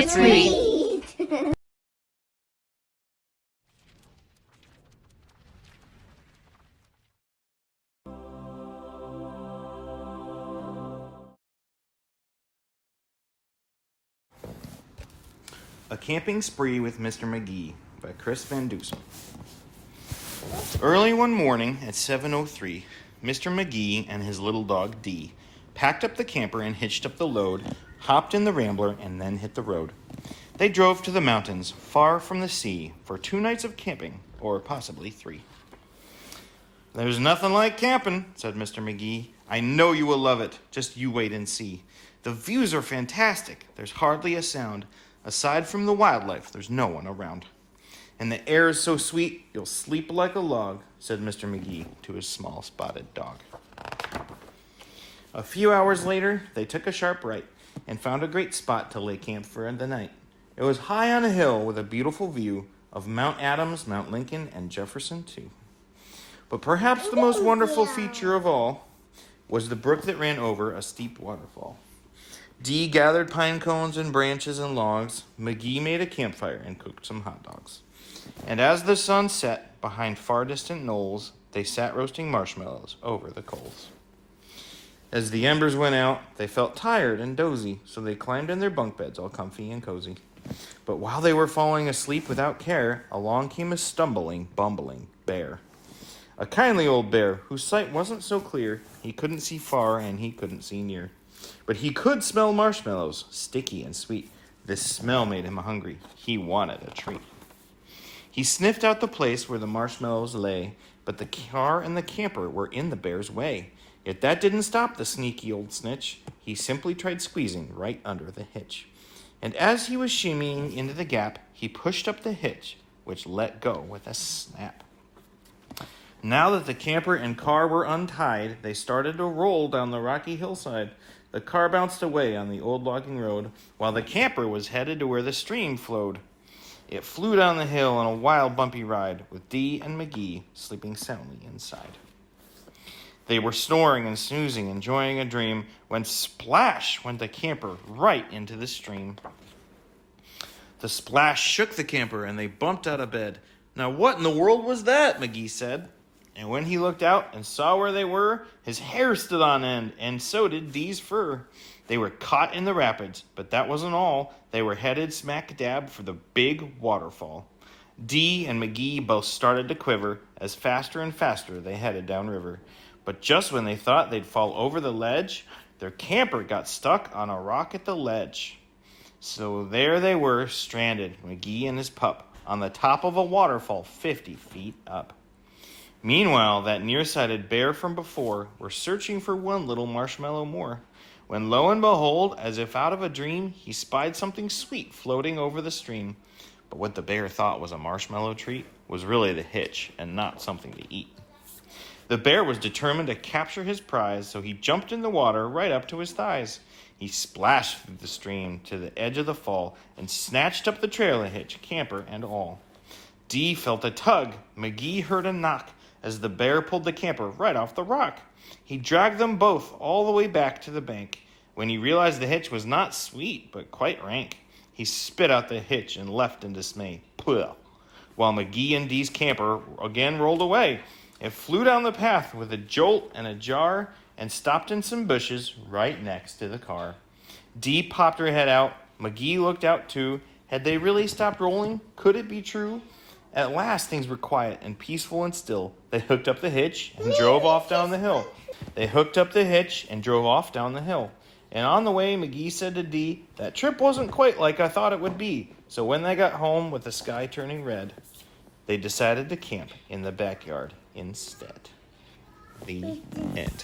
Let's read. A Camping Spree with Mr. McGee by Chris Van Dusen. Early one morning at 7:03, Mr. McGee and his little dog Dee packed up the camper and hitched up the load, hopped in the Rambler, and then hit the road. They drove to the mountains, far from the sea, for 2 nights of camping, or possibly 3. "There's nothing like camping," said Mr. McGee. "I know you will love it. Just you wait and see. The views are fantastic. There's hardly a sound. Aside from the wildlife, there's no one around. And the air is so sweet, you'll sleep like a log," said Mr. McGee to his small spotted dog. A few hours later, they took a sharp right and found a great spot to lay camp for the night. It was high on a hill with a beautiful view of Mount Adams, Mount Lincoln, and Jefferson too. But perhaps the most wonderful feature of all was the brook that ran over a steep waterfall. Dee gathered pine cones and branches and logs. McGee made a campfire and cooked some hot dogs. And as the sun set behind far distant knolls, they sat roasting marshmallows over the coals. As the embers went out, they felt tired and dozy, so they climbed in their bunk beds all comfy and cozy. But while they were falling asleep without care, along came a stumbling, bumbling bear. A kindly old bear whose sight wasn't so clear. He couldn't see far and he couldn't see near. But he could smell marshmallows, sticky and sweet. This smell made him hungry. He wanted a treat. He sniffed out the place where the marshmallows lay, but the car and the camper were in the bear's way. Yet that didn't stop the sneaky old snitch. He simply tried squeezing right under the hitch. And as he was shimmying into the gap, he pushed up the hitch, which let go with a snap. Now that the camper and car were untied, they started to roll down the rocky hillside. The car bounced away on the old logging road, while the camper was headed to where the stream flowed. It flew down the hill on a wild, bumpy ride, with Dee and McGee sleeping soundly inside. They were snoring and snoozing, enjoying a dream, when splash went the camper right into the stream. The splash shook the camper, and they bumped out of bed. "Now what in the world was that?" McGee said. And when he looked out and saw where they were, his hair stood on end, and so did Dee's fur. They were caught in the rapids, but that wasn't all. They were headed smack dab for the big waterfall. Dee and McGee both started to quiver as faster and faster they headed downriver. But just when they thought they'd fall over the ledge, their camper got stuck on a rock at the ledge. So there they were, stranded, McGee and his pup, on the top of a waterfall 50 feet up. Meanwhile, that nearsighted bear from before were searching for one little marshmallow more, when lo and behold, as if out of a dream, he spied something sweet floating over the stream. But what the bear thought was a marshmallow treat was really the hitch and not something to eat. The bear was determined to capture his prize, so he jumped in the water right up to his thighs. He splashed through the stream to the edge of the fall and snatched up the trailer hitch, camper and all. Dee felt a tug. McGee heard a knock as the bear pulled the camper right off the rock. He dragged them both all the way back to the bank. When he realized the hitch was not sweet, but quite rank, he spit out the hitch and left in dismay. Puh! While McGee and Dee's camper again rolled away. It flew down the path with a jolt and a jar and stopped in some bushes right next to the car. Dee popped her head out. McGee looked out too. Had they really stopped rolling? Could it be true? At last, things were quiet and peaceful and still. They hooked up the hitch and drove off down the hill. And on the way, McGee said to Dee, "That trip wasn't quite like I thought it would be." So when they got home with the sky turning red, they decided to camp in the backyard instead. The end.